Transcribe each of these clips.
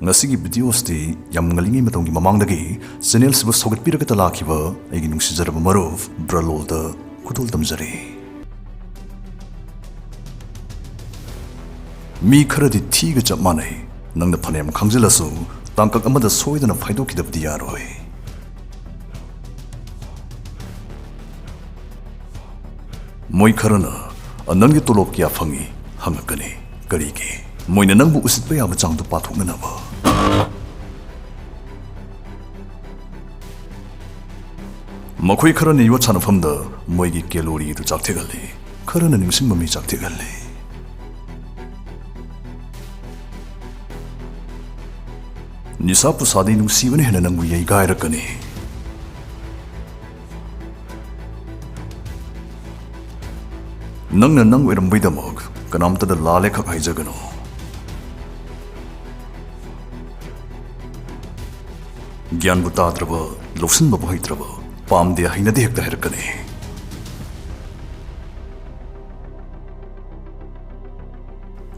Ngasigi videos yam ngalingi matonggi mamangdagi channel sibu sogatpiragata lakhiba aigi nungsijaraba maruf bralolda khudol tamjari. Mi Kharadi Thiga Chap Mannei nangna phanayam khangjilasu tangkak amada soidana phaidokidabdi yaroi. Moi kharana nanggi tolop kya phangi hangakani karigi moina nangbu usitpa yaba changdu pathoknanaba. Makhoi kharana iwa chanafamda moigi calorie du chakthegalli kharana ningsingba mi chakthegalli. Nisa pusadi nungsibane hena nangbu yai gairakani. Nangna nang oirambaidamok kanamtada lale khak haijagano. Gyan bu tadraba lawsinba bu haitraba pamde hainade hekta herakani.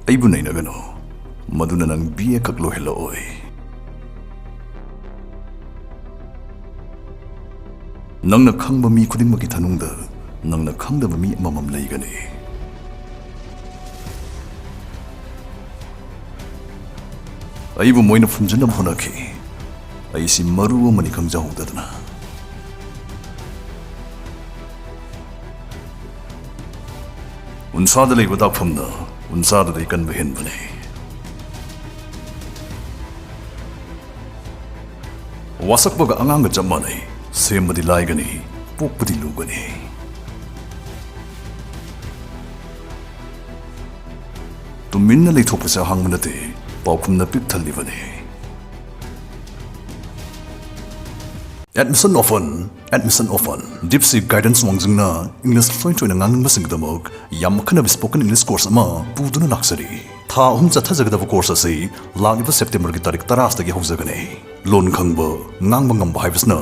Aibu nainagano maduna nang biye khak lohela oi. Nangna khangba mi khudingmaki thanungda nangna khangdaba mi amamam leigani. Aibu moina phumjanam honaki aisi maru amani khangjahudadana. Unsada leiba dakphamna unsada dei kanba henbane. Wasakbaga anganga chap mannei sembadi laigani pokpadi lugani. Tuminna leithopasa hangmanate paukhumna pik thalibani. Admission often. Deep sea guidance wangzingna English fluent oina ngangningba singdamok yam khana spoken English course ama puduna laksari. Tha ahum chathajagadaba course ase lagiba September gi tarik 10 dagi hojagani. Lon khangba ngangba ngamba haibasna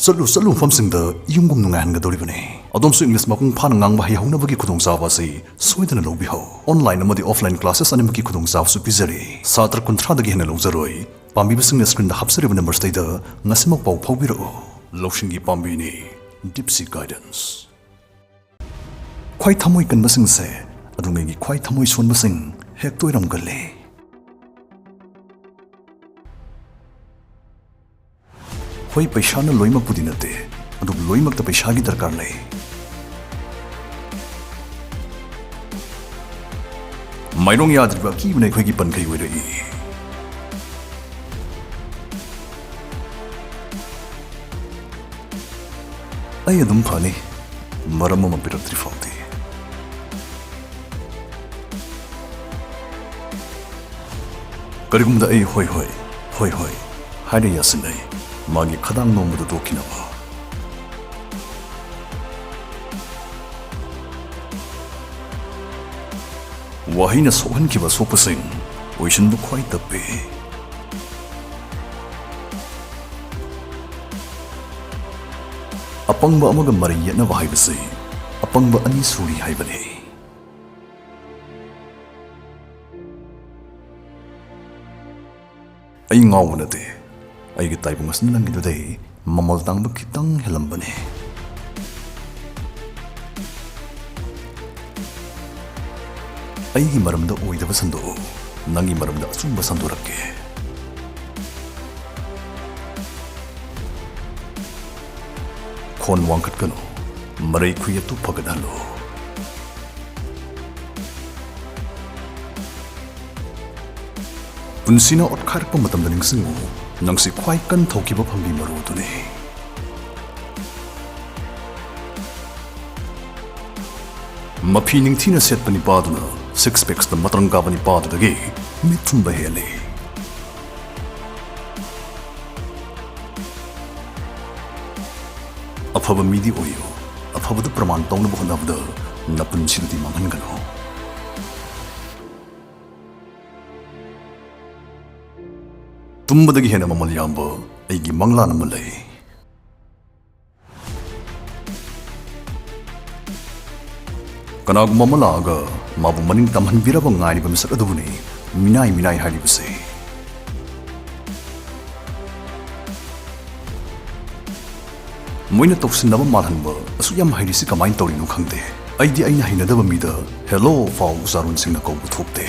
chalu famsingda yungum nungaihangadoribani. Adomsu English mapung phana ngangba hai haunabagi khudongchaba ase soidana lobiho. Online amadi offline classes animaki khudongchaba su pizari. Satra 30 dagi hena lojaroi. Pambibasingna screen da hapsariba number staida ngasimak pau phawbiro. Lawshingi pambini deep sea guidance. Khwai thamoi kanbasing se adungegi khwai thamoi sonbasing hek toiramgalle. Khwai paisana loimak pudi nate adug loimak ta paisagi darkar lei. Mairong yadriba kibne khwai gi pankai oirai. Ay adum phani maram ama piratri fauti. Karigumda ay hoi haide yasinai magi khadang nombudu dokinaba. Wahina sohan kiba sopasing oishinbu khwai tappe. Apangba amaga mari yetnaba haibase apangba ani suri haibane. Ay ngawunate aigi taibung asna nangidudai mamal tangba kitang helambane. Aigi maramda oidaba sando nangi maramda asumba sandorakke. Khon wangkat kano marai khuya tu pagadalo. Punsina otkharpa matamda ningsingu nangsi khwai kan thokiba phambi maru dune. Mapi ningthina setpani paduna six packs da matranga bani padudagi mithumba hele. Afaba midi oyo afabadu praman tongna bhonabda napun sildi manghangano. Tumbadagi hena mamal yamba aigi mangla namalai. Kanaguma malaga mabu maning tamhan biraba ngani ba misak adubuni minai haribase. Moina toksinaba malhanba asu yam hairisi kamain tawrino khangde. Aidi aina hainadaba mida hello faw usarun singna kawbu thokte.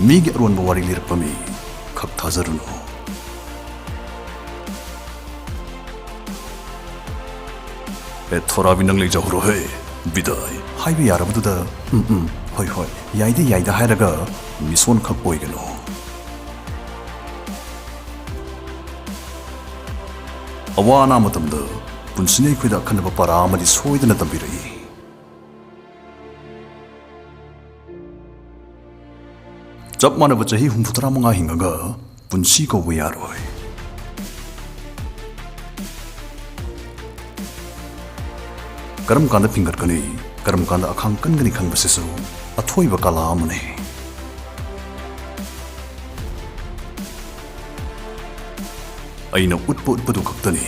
Migi arwanba wari lirpa mi khak thazaruno. Thora binang lei jahuro he bidai haibe yarabuda hoi hoi yaida hairaga mison khak oigeno. Awana matamda punsine khida khanaba para amadi soidana tambirai. Chap manaba chahi 63 hingaga punsi ko yaroi. Karam kanda pingat kani, karam kanda akhang kan gani khang basisu, athoi bakala amane. Aina utpo utpadu kaktani,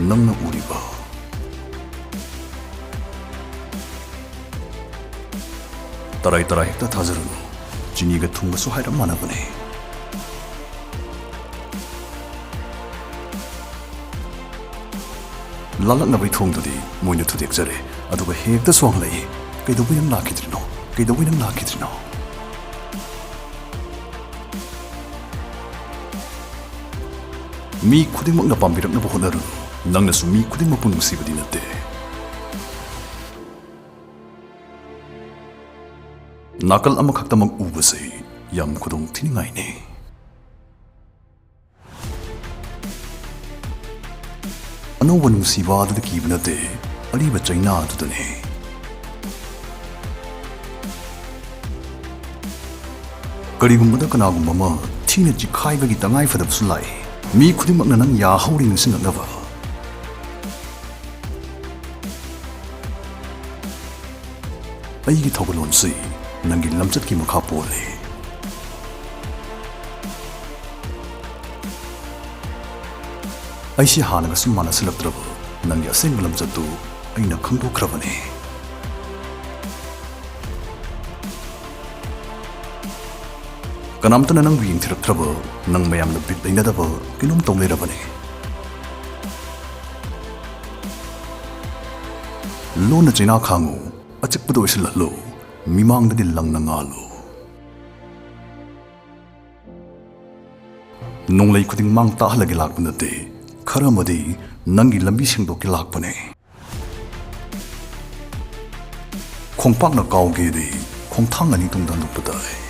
nangna uriba. Tarai hekta thazarunu, jiniga thungasu hairam manabane. Lalak nabai thongdudi moina thudek jare aduga hekta swang lai kaidobu yang lakidrino. Mi khudingmak na pambirakna honaru nangna su mi khudingmak pun nungsibadi natte. Nakal amakaktamang ubase yam khudong thiningai ne. Anova nungsiba aduda kiba nate ariba China adudane. Karigumbada kanagumba ma thina jikhaiba gi tangai fadabsu lai mi khudimmakna nang ya hauri ningsingnaba. Aigi thogalonsi nangi lamchatki makha pole. Aisi hanaga sumana silakdraba nangi asengba lamchatu aina khangdokhrabane. Kanamtana nang yingthirakraba nang mayamna bit dainadaba kinom tonglerabane. Lona China khangu achikpado isilalo mimangdadi langna ngalo. Nonglai khuding mang tahalagi lakpanate Kharamadi nangi lambi singdokki lakpane. Khongpak na kawge di khongthang ani tungdan nukpadai.